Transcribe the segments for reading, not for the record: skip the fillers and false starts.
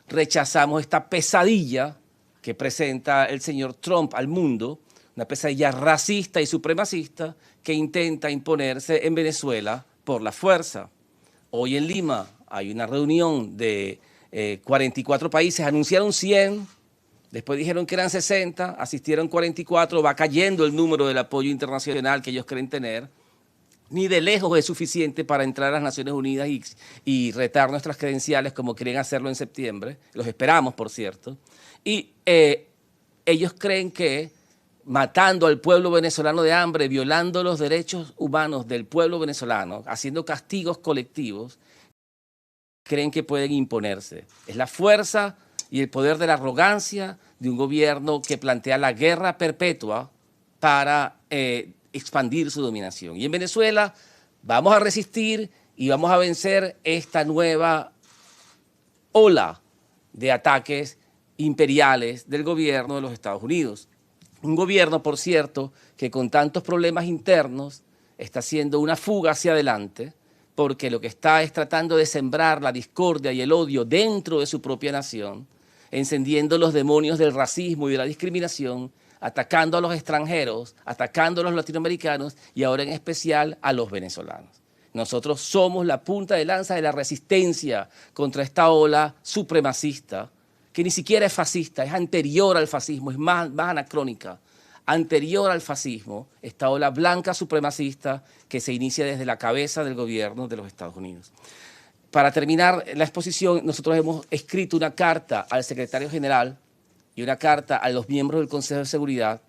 rechazamos esta pesadilla que presenta el señor Trump al mundo, una pesadilla racista y supremacista que intenta imponerse en Venezuela por la fuerza. Hoy en Lima hay una reunión de 44 países, anunciaron 100, después dijeron que eran 60, asistieron 44, va cayendo el número del apoyo internacional que ellos creen tener. Ni de lejos es suficiente para entrar a las Naciones Unidas y retar nuestras credenciales como quieren hacerlo en septiembre. Los esperamos, por cierto. Y ellos creen que matando al pueblo venezolano de hambre, violando los derechos humanos del pueblo venezolano, haciendo castigos colectivos, creen que pueden imponerse. Es la fuerza y el poder de la arrogancia de un gobierno que plantea la guerra perpetua para expandir su dominación. Y en Venezuela vamos a resistir y vamos a vencer esta nueva ola de ataques imperiales del gobierno de los Estados Unidos. Un gobierno, por cierto, que con tantos problemas internos está haciendo una fuga hacia adelante, porque lo que está es tratando de sembrar la discordia y el odio dentro de su propia nación, encendiendo los demonios del racismo y de la discriminación, atacando a los extranjeros, atacando a los latinoamericanos y ahora en especial a los venezolanos. Nosotros somos la punta de lanza de la resistencia contra esta ola supremacista, que ni siquiera es fascista, es anterior al fascismo, es más anacrónica. Anterior al fascismo, esta ola blanca supremacista que se inicia desde la cabeza del gobierno de los Estados Unidos. Para terminar la exposición, nosotros hemos escrito una carta al secretario general y una carta a los miembros del Consejo de Seguridad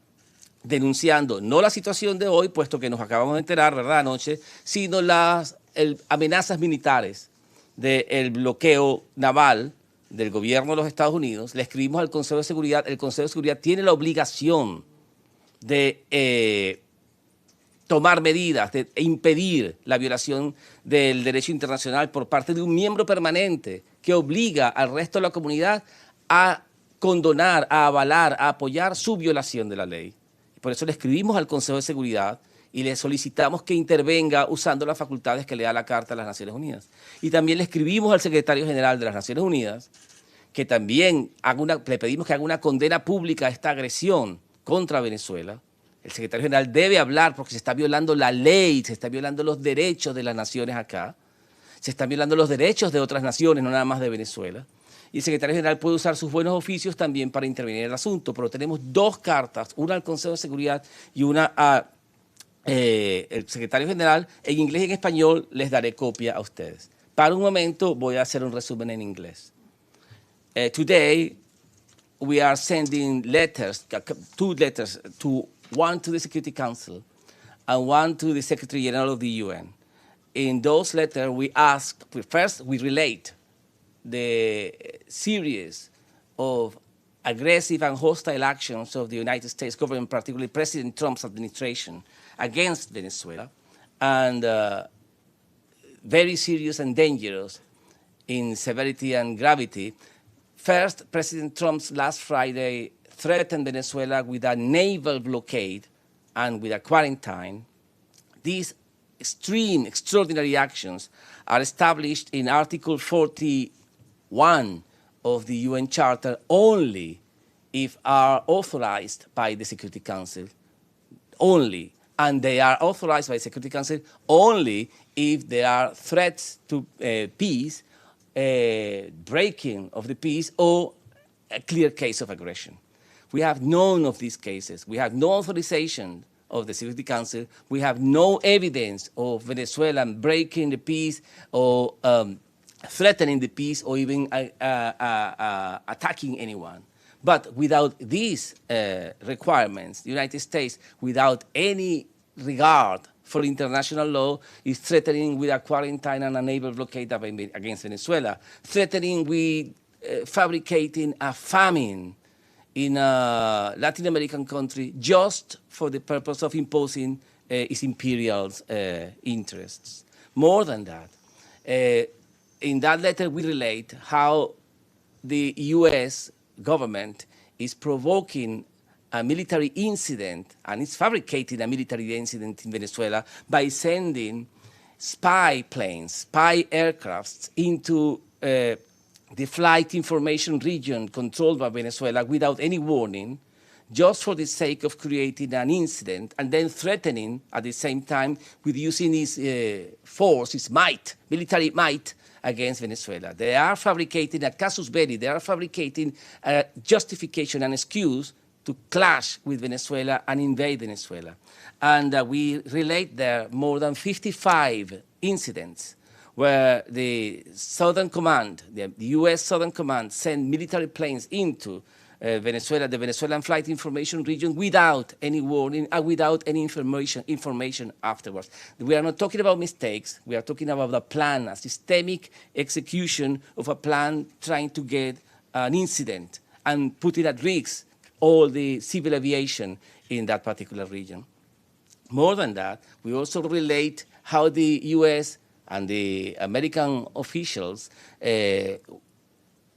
denunciando no la situación de hoy, puesto que nos acabamos de enterar, ¿verdad?, anoche, sino las amenazas militares del bloqueo naval del gobierno de los Estados Unidos. Le escribimos al Consejo de Seguridad. El Consejo de Seguridad tiene la obligación de tomar medidas, de impedir la violación del derecho internacional por parte de un miembro permanente que obliga al resto de la comunidad a condonar, a avalar, a apoyar su violación de la ley. Por eso le escribimos al Consejo de Seguridad y le solicitamos que intervenga usando las facultades que le da la Carta de las Naciones Unidas. Y también le escribimos al Secretario General de las Naciones Unidas que también le pedimos que haga una condena pública a esta agresión contra Venezuela. El Secretario General debe hablar porque se está violando la ley, se está violando los derechos de las naciones acá, se están violando los derechos de otras naciones, no nada más de Venezuela. Y el Secretario General puede usar sus buenos oficios también para intervenir en el asunto, pero tenemos dos cartas, una al Consejo de Seguridad y una al Secretario General, en inglés y en español. Les daré copia a ustedes. Para un momento voy a hacer un resumen en inglés. Today, we are sending letters, two letters, one to the Security Council and one to the Secretary General of the UN. In those letters, we ask, first, we relate the series of aggressive and hostile actions of the United States government, particularly President Trump's administration, against Venezuela, and very serious and dangerous in severity and gravity. First, President Trump's last Friday threatened Venezuela with a naval blockade and with a quarantine. These extreme, extraordinary actions are established in Article 41 of the UN Charter only if are authorized by the Security Council, only. And they are authorized by the Security Council only if there are threats to peace, breaking of the peace, or a clear case of aggression. We have none of these cases. We have no authorization of the Security Council. We have no evidence of Venezuela breaking the peace or threatening the peace or even attacking anyone. But without these requirements, the United States, without any regard for international law, is threatening with a quarantine and a naval blockade against Venezuela, threatening with fabricating a famine in a Latin American country just for the purpose of imposing its imperial interests. More than that, in that letter we relate how the U.S. government is provoking a military incident and is fabricating a military incident in Venezuela by sending spy planes, spy aircrafts into the flight information region controlled by Venezuela without any warning, just for the sake of creating an incident and then threatening at the same time with using his force, his might, military might, against Venezuela. They are fabricating a casus belli, they are fabricating a justification and excuse to clash with Venezuela and invade Venezuela. And we relate there more than 55 incidents where the Southern Command, the US Southern Command, sent military planes into Venezuela, the Venezuelan flight information region, without any warning and without any information afterwards. We are not talking about mistakes. We are talking about a plan, a systemic execution of a plan trying to get an incident and putting at risk all the civil aviation in that particular region. More than that, we also relate how the US and the American officials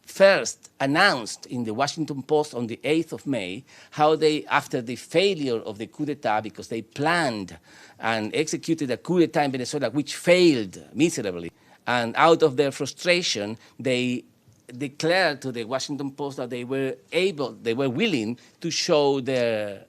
first announced in the Washington Post on the 8th of May how they, after the failure of the coup d'etat, because they planned and executed a coup d'etat in Venezuela which failed miserably, and out of their frustration, they declared to the Washington Post that they were willing to show their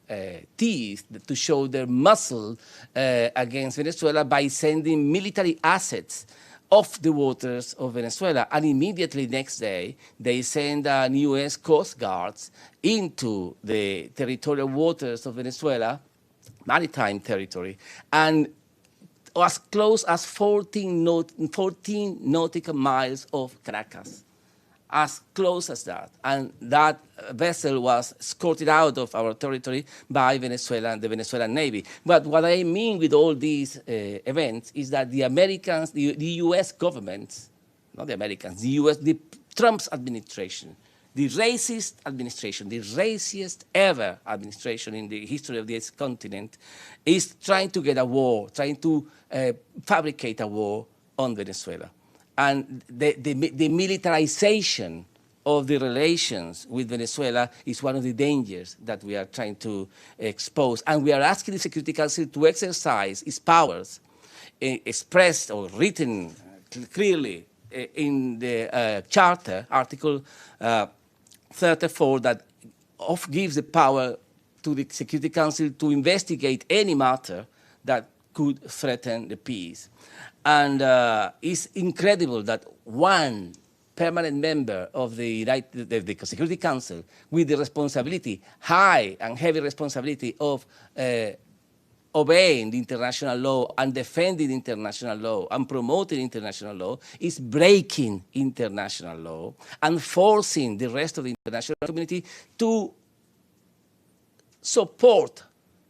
teeth, to show their muscle against Venezuela by sending military assets off the waters of Venezuela. And immediately next day, they send US Coast Guards into the territorial waters of Venezuela, maritime territory, and as close as 14 nautical miles of Caracas. As close as that. And that vessel was escorted out of our territory by Venezuela and the Venezuelan Navy. But what I mean with all these events is that the Americans, the US government, not the Americans, the Trump's administration, the racist administration, the raciest ever administration in the history of this continent, is trying to get a war, trying to fabricate a war on Venezuela. And the militarization of the relations with Venezuela is one of the dangers that we are trying to expose. And we are asking the Security Council to exercise its powers, expressed or written clearly in the Charter, Article 34, that gives the power to the Security Council to investigate any matter that could threaten the peace. And it's incredible that one permanent member of the Security Council with the responsibility, high and heavy responsibility of obeying the international law and defending international law and promoting international law, is breaking international law and forcing the rest of the international community to support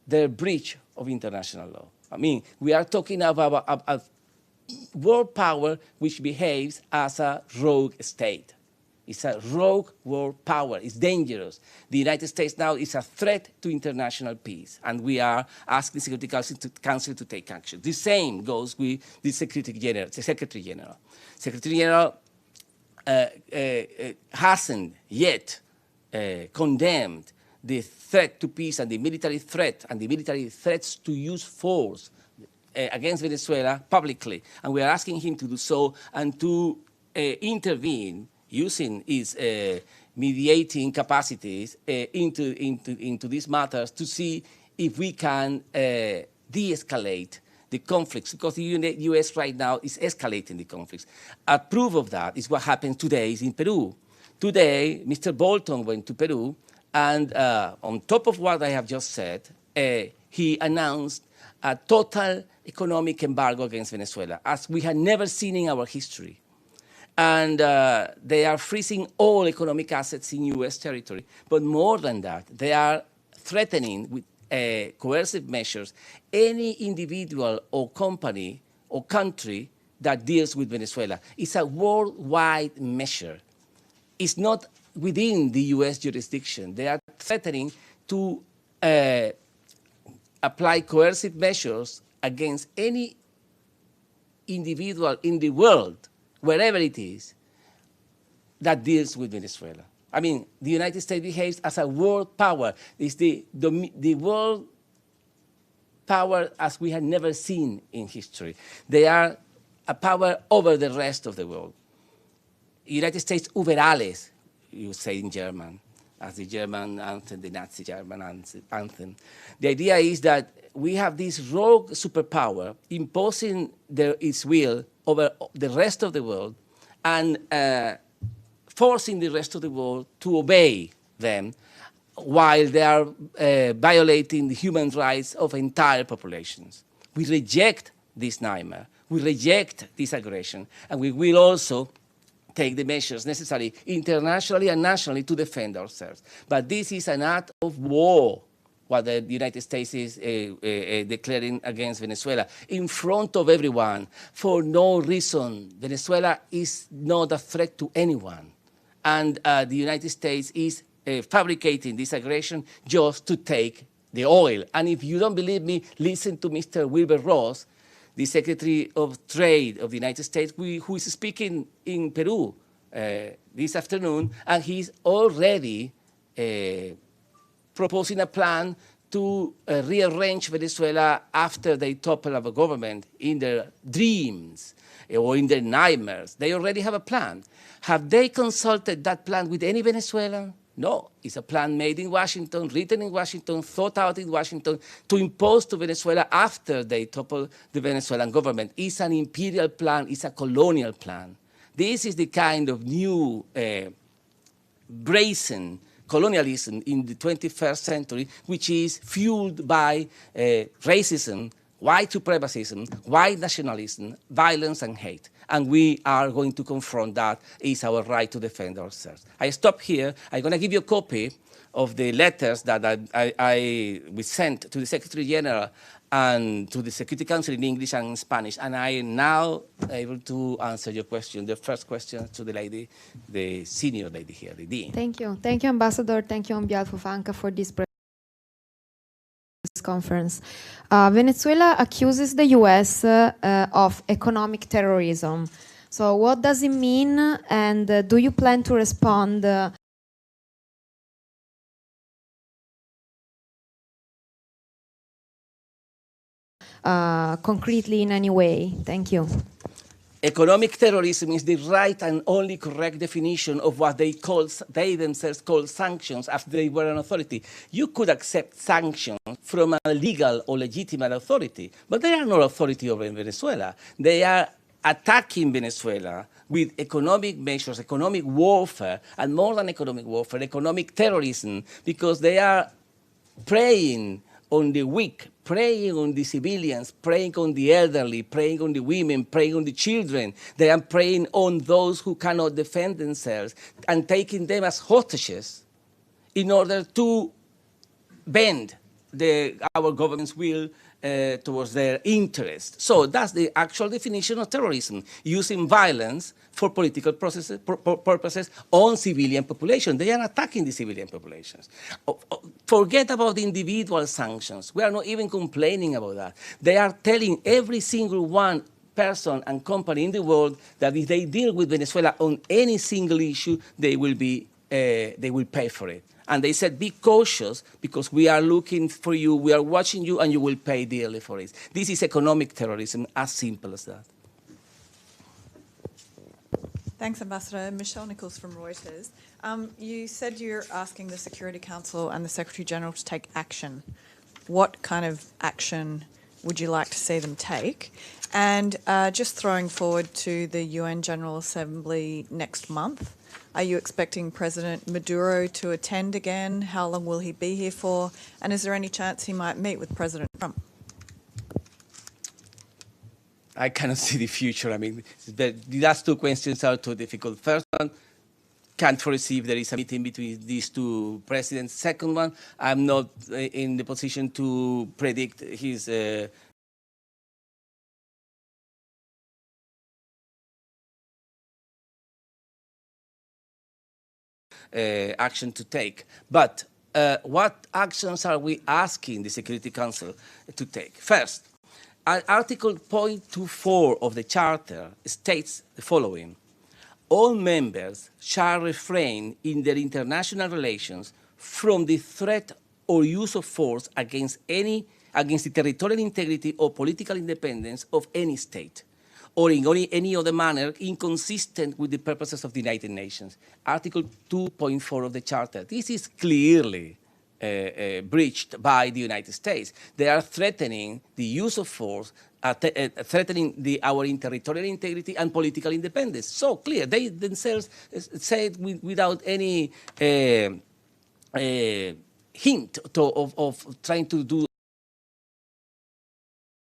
their breach of international law. I mean, we are talking about a world power which behaves as a rogue state. It's a rogue world power. It's dangerous. The United States now is a threat to international peace, and we are asking the Security Council to take action. The same goes with the Secretary General. Secretary General hasn't yet condemned the threat to peace and the military threat and the military threats to use force against Venezuela publicly, and we are asking him to do so and to intervene using his mediating capacities into these matters to see if we can de-escalate the conflicts, because the U.S. right now is escalating the conflicts. A proof of that is what happened today in Peru. Today, Mr. Bolton went to Peru, and on top of what I have just said, he announced a total economic embargo against Venezuela, as we had never seen in our history. And they are freezing all economic assets in U.S. territory. But more than that, they are threatening with coercive measures any individual or company or country that deals with Venezuela. It's a worldwide measure. It's not within the U.S. jurisdiction. They are threatening to apply coercive measures against any individual in the world, wherever it is, that deals with Venezuela. I mean, the United States behaves as a world power. It's the world power as we had never seen in history. They are a power over the rest of the world. United States über alles, you say in German, as the German anthem, the Nazi German anthem. The idea is that we have this rogue superpower imposing its will over the rest of the world and forcing the rest of the world to obey them while they are violating the human rights of entire populations. We reject this nightmare. We reject this aggression, and we will also take the measures necessary internationally and nationally to defend ourselves. But this is an act of war, what the United States is declaring against Venezuela, in front of everyone, for no reason. Venezuela is not a threat to anyone. And the United States is fabricating this aggression just to take the oil. And if you don't believe me, listen to Mr. Wilbur Ross, the Secretary of Trade of the United States, who is speaking in Peru this afternoon, and he's already proposing a plan to rearrange Venezuela after they topple our government in their dreams or in their nightmares. They already have a plan. Have they consulted that plan with any Venezuelan? No, it's a plan made in Washington, written in Washington, thought out in Washington to impose to Venezuela after they topple the Venezuelan government. It's an imperial plan, it's a colonial plan. This is the kind of new brazen colonialism in the 21st century, which is fueled by racism, white supremacism, white nationalism, violence and hate. And we are going to confront that. It's our right to defend ourselves. I stop here. I'm going to give you a copy of the letters that we sent to the Secretary General and to the Security Council in English and in Spanish. And I am now able to answer your question, the first question to the lady, the senior lady here, the dean. Thank you. Thank you, Ambassador. Thank you on behalf of ANCA for this conference. Venezuela accuses the U.S. Of economic terrorism. So what does it mean, and do you plan to respond concretely in any way? Thank you. Economic terrorism is the right and only correct definition of what they themselves call sanctions after they were an authority. You could accept sanctions from a legal or legitimate authority, but they are not authority over Venezuela. They are attacking Venezuela with economic measures, economic warfare, and more than economic warfare, economic terrorism, because they are preying on the weak, preying on the civilians, preying on the elderly, preying on the women, preying on the children. They are preying on those who cannot defend themselves and taking them as hostages in order to bend our government's will towards their interests. So that's the actual definition of terrorism, using violence for political purposes on civilian population. They are attacking the civilian populations. Forget about the individual sanctions. We are not even complaining about that. They are telling every single one person and company in the world that if they deal with Venezuela on any single issue, they will pay for it. And they said, be cautious, because we are looking for you, we are watching you, and you will pay dearly for it. This is economic terrorism, as simple as that. Thanks, Ambassador. Michelle Nichols from Reuters. You said you're asking the Security Council and the Secretary General to take action. What kind of action would you like to see them take? And just throwing forward to the UN General Assembly next month, are you expecting President Maduro to attend again? How long will he be here for? And is there any chance he might meet with President Trump? I cannot see the future. I mean, the last two questions are too difficult. First one, can't foresee if there is a meeting between these two presidents. Second one, I'm not in the position to predict his action to take. But what actions are we asking the Security Council to take? First, Article 0.24 of the Charter states the following: all members shall refrain in their international relations from the threat or use of force against the territorial integrity or political independence of any state, or in any other manner inconsistent with the purposes of the United Nations. Article 2.4 of the Charter. This is clearly breached by the United States. They are threatening the use of force, threatening our territorial integrity and political independence. So clear. They themselves said without any hint of trying to do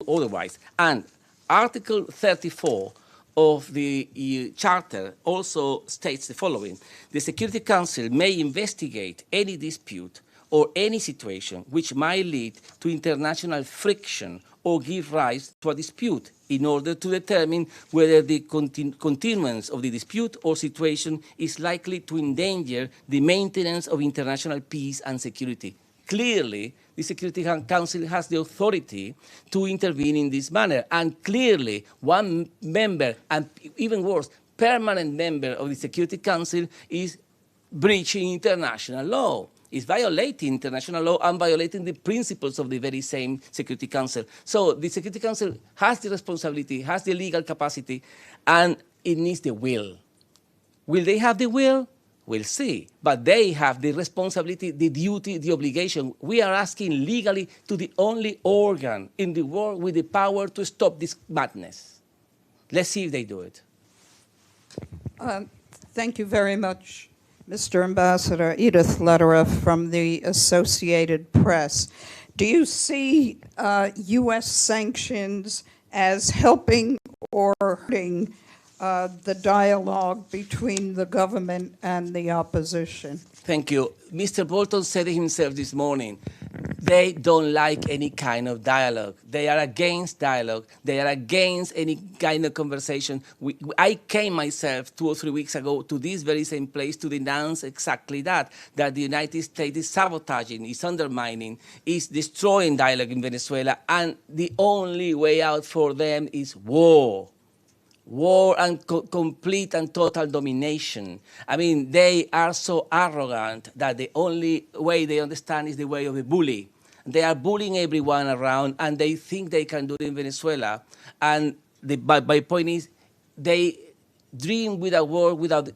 otherwise. And Article 34 of the EU Charter also states the following: the Security Council may investigate any dispute or any situation which might lead to international friction or give rise to a dispute in order to determine whether the continuance of the dispute or situation is likely to endanger the maintenance of international peace and security. Clearly, the Security Council has the authority to intervene in this manner, and clearly one member, and even worse, permanent member of the Security Council is breaching international law. Is violating international law and violating the principles of the very same Security Council. So the Security Council has the responsibility, has the legal capacity, and it needs the will. Will they have the will? We'll see. But they have the responsibility, the duty, the obligation. We are asking legally to the only organ in the world with the power to stop this madness. Let's see if they do it. Thank you very much, Mr. Ambassador. Edith Lederer from the Associated Press. Do you see U.S. sanctions as helping or hurting the dialogue between the government and the opposition? Thank you. Mr. Bolton said it himself this morning. They don't like any kind of dialogue. They are against dialogue. They are against any kind of conversation. I came myself 2 or 3 weeks ago to this very same place to denounce exactly that the United States is sabotaging, is undermining, is destroying dialogue in Venezuela, and the only way out for them is war. War and complete and total domination. I mean, they are so arrogant that the only way they understand is the way of a bully. They are bullying everyone around, and they think they can do it in Venezuela. And my point is, they dream with a war without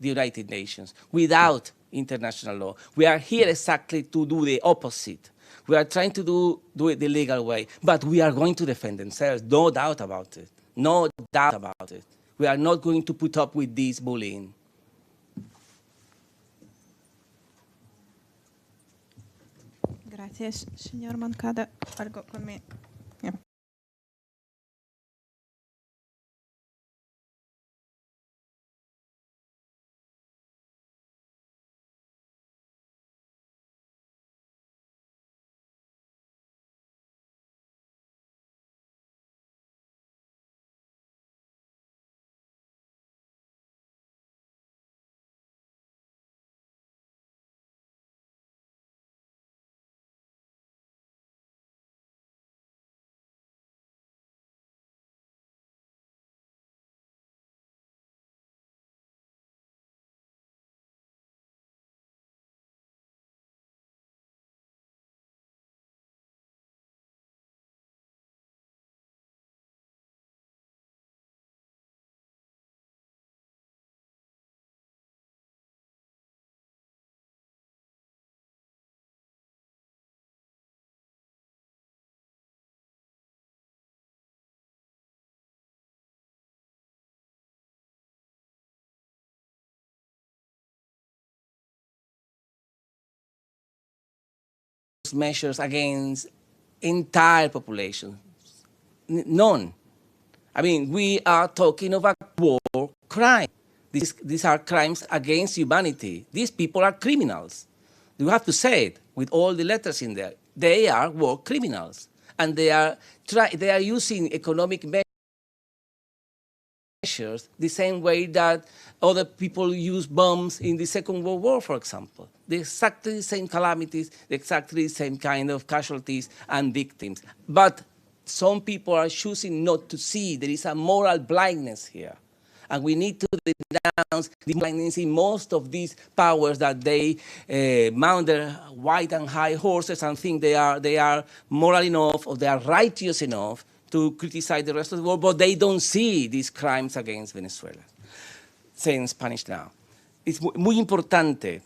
the United Nations, without international law. We are here exactly to do the opposite. We are trying to do it the legal way, but we are going to defend themselves, no doubt about it. No doubt about it. We are not going to put up with this bullying. Gracias, señor Moncada. Algo con mi... Yeah. Measures against entire population. None. I mean, we are talking of a war crime. These are crimes against humanity. These people are criminals. You have to say it with all the letters in there. They are war criminals, and they are using economic measures the same way that other people use bombs in the Second World War, for example. Exactly the same calamities, exactly the same kind of casualties and victims. But some people are choosing not to see. There is a moral blindness here. And we need to denounce the blindness in most of these powers that they mount their white and high horses and think they are moral enough or they are righteous enough to criticize the rest of the world, but they don't see these crimes against Venezuela. Say in Spanish now. Es muy importante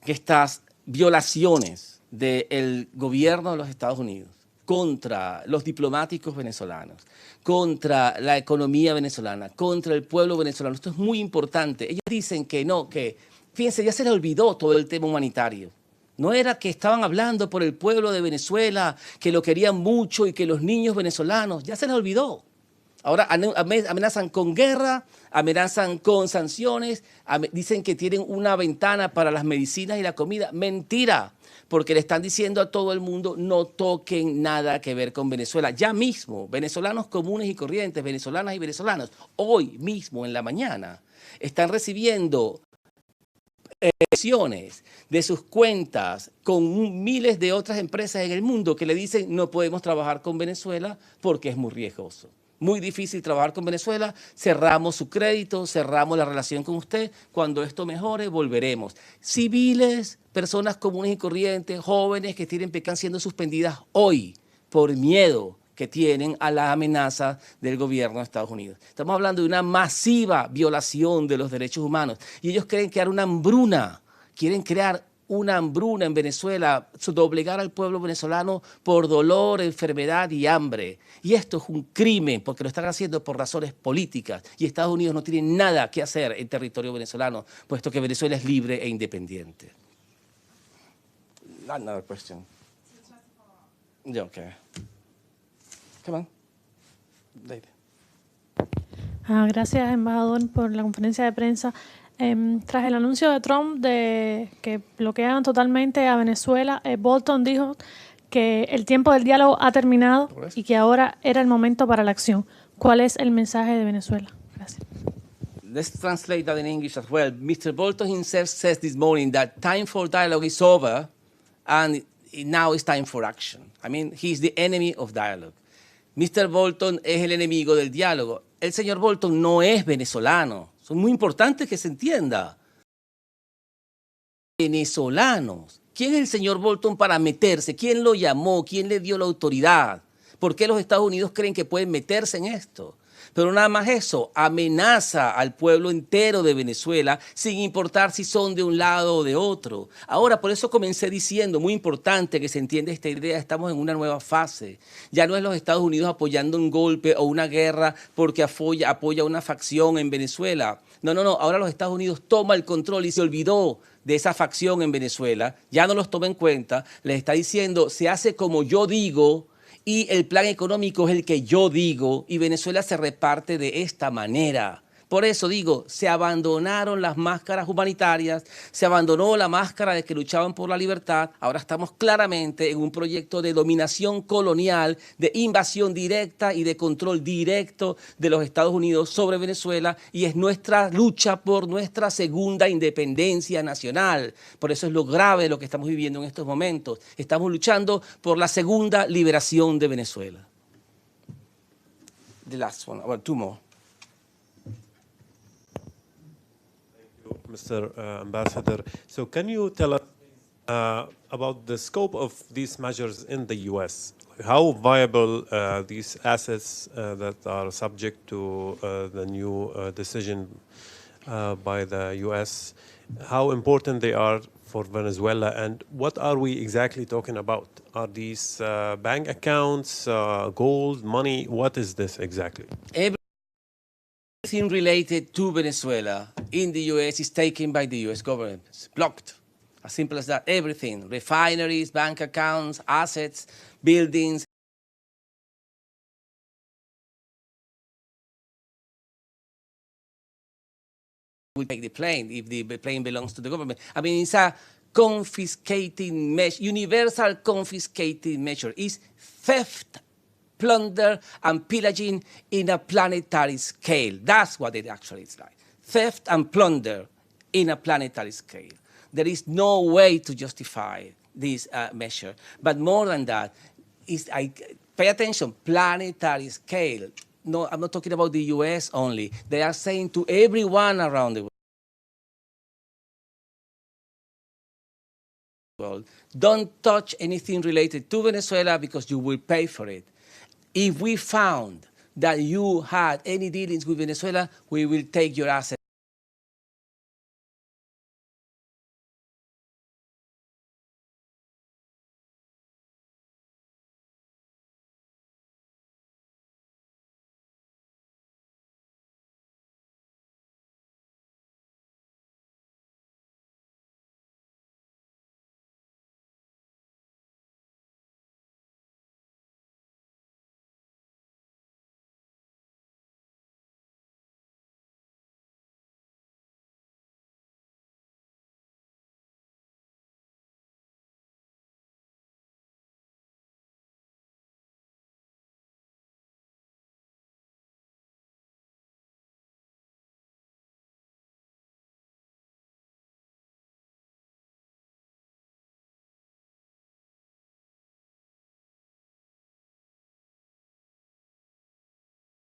que estas violaciones del gobierno de los Estados Unidos contra los diplomáticos venezolanos, contra la economía venezolana, contra el pueblo venezolano, esto es muy importante. Ellos dicen que no, que, fíjense, ya se les olvidó todo el tema humanitario. No era que estaban hablando por el pueblo de Venezuela, que lo querían mucho y que los niños venezolanos, ya se les olvidó. Ahora amenazan con guerra, amenazan con sanciones, dicen que tienen una ventana para las medicinas y la comida. Mentira, porque le están diciendo a todo el mundo no toquen nada que ver con Venezuela. Ya mismo, venezolanos comunes y corrientes, venezolanas y venezolanos, hoy mismo en la mañana, están recibiendo presiones de sus cuentas con miles de otras empresas en el mundo que le dicen no podemos trabajar con Venezuela porque es muy riesgoso. Muy difícil trabajar con Venezuela, cerramos su crédito, cerramos la relación con usted, cuando esto mejore volveremos. Civiles, personas comunes y corrientes, jóvenes que están siendo suspendidas hoy por miedo que tienen a la amenaza del gobierno de Estados Unidos. Estamos hablando de una masiva violación de los derechos humanos y ellos quieren crear una hambruna, quieren crear una hambruna en Venezuela, doblegar al pueblo venezolano por dolor, enfermedad y hambre. Y esto es un crimen porque lo están haciendo por razones políticas y Estados Unidos no tiene nada que hacer en territorio venezolano, puesto que Venezuela es libre e independiente. Another question. Yeah, okay. Come on. Lady. Gracias, embajador, por la conferencia de prensa. Tras el anuncio de Trump de que bloqueaban totalmente a Venezuela, Bolton dijo que el tiempo del diálogo ha terminado y que ahora era el momento para la acción. ¿Cuál es el mensaje de Venezuela? Gracias. Let's translate that in English as well. Mr. Bolton himself says this morning that time for dialogue is over and now it's time for action. I mean, he's the enemy of dialogue. Mr. Bolton es el enemigo del diálogo. El señor Bolton no es venezolano. Es muy importante que se entienda. Venezolanos. ¿Quién es el señor Bolton para meterse? ¿Quién lo llamó? ¿Quién le dio la autoridad? ¿Por qué los Estados Unidos creen que pueden meterse en esto? Pero nada más eso, amenaza al pueblo entero de Venezuela sin importar si son de un lado o de otro. Ahora, por eso comencé diciendo, muy importante que se entienda esta idea, estamos en una nueva fase. Ya no es los Estados Unidos apoyando un golpe o una guerra porque apoya una facción en Venezuela. No, ahora los Estados Unidos toma el control y se olvidó de esa facción en Venezuela, ya no los toma en cuenta, les está diciendo, se hace como yo digo, y el plan económico es el que yo digo y Venezuela se reparte de esta manera. Por eso digo, se abandonaron las máscaras humanitarias, se abandonó la máscara de que luchaban por la libertad. Ahora estamos claramente en un proyecto de dominación colonial, de invasión directa y de control directo de los Estados Unidos sobre Venezuela y es nuestra lucha por nuestra segunda independencia nacional. Por eso es lo grave de lo que estamos viviendo en estos momentos. Estamos luchando por la segunda liberación de Venezuela. The last one, well, two more. Mr. Ambassador, so can you tell us about the scope of these measures in the U.S.? How viable these assets that are subject to the new decision by the U.S., how important they are for Venezuela, and what are we exactly talking about? Are these bank accounts, gold, money? What is this exactly? Everything related to Venezuela in the U.S. is taken by the U.S. government. It's blocked. As simple as that. Everything. Refineries, bank accounts, assets, buildings. We take the plane if the plane belongs to the government. I mean, it's a confiscating measure, universal confiscating measure. It's theft, plunder, and pillaging in a planetary scale. That's what it actually is like. Theft and plunder in a planetary scale. There is no way to justify this measure. But more than that, pay attention, planetary scale. No, I'm not talking about the US only. They are saying to everyone around the world, don't touch anything related to Venezuela because you will pay for it. If we found that you had any dealings with Venezuela, we will take your assets.